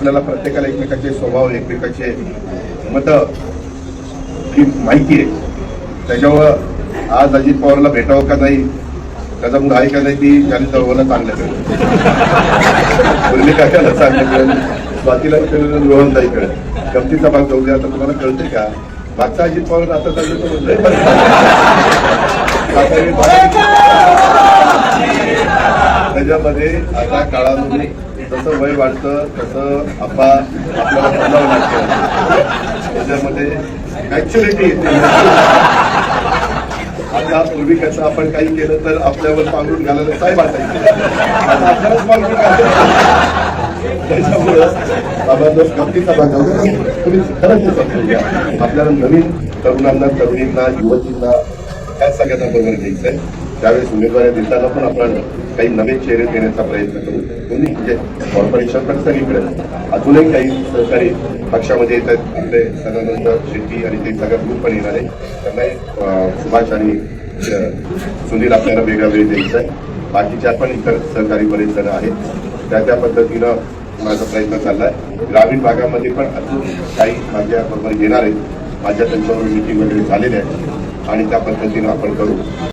आपल्याला प्रत्येकाला एकमेकाचे स्वभाव, एकमेकाचे मतं ही माहिती आहे. त्याच्यावर आज अजित पवारला भेटावं का नाही, त्याचा मूड आहे का नाही, ती ज्याने चळवळलं चांगलं कळलं. पूर्वी काकाला चांगलं कळलं, स्वातीला कळलं, रोहनताई कळलं. गमतीचा भाग जाऊ द्या. आता तुम्हाला कळते का मागचा अजित पवार आता चाललं तर म्हणलंय त्याच्यामध्ये आता काळानुसार जसं वय वाढतं तसं आपल्याला बदलावं लागतं. त्याच्यामध्ये मॅच्युरिटी येते. आता पूर्वी कसं आपण काही केलं तर आपल्यावर पांघरून घालायला साहेब असायचे, आता आपल्यालाच पांघरून घालायचं. त्याच्यामुळं बाबांना गमतीचा भाग तुम्ही खरंच घ्या. आपल्याला नवीन तरुणांना, तरुणींना, युवतींना ह्या सगळ्यांना बरोबर घ्यायचं आहे. त्यावेळेस उमेदवारी देताना पण आपण काही नवे चेहरे देण्याचा प्रयत्न करू. तुम्ही म्हणजे कॉर्पोरेशन पण सगळीकडे अजूनही काही सहकारी पक्षामध्ये येत आहेत. आपले सदानंद शेट्टी आणि ते सगळं ग्रुप पण येणार आहे. त्यांना सुभाष आणि सुनील आपल्याला वेगळा वेळ द्यायचा आहे. बाकीच्या पण इतर सहकारी बरेच जण आहेत. त्या पद्धतीनं माझा प्रयत्न चाललाय. ग्रामीण भागामध्ये पण अजून काही माझ्या बरोबर येणार आहेत. माझ्या त्यांच्याबरोबर मीटिंग वगैरे झालेल्या आहे आणि त्या पद्धतीनं आपण करू.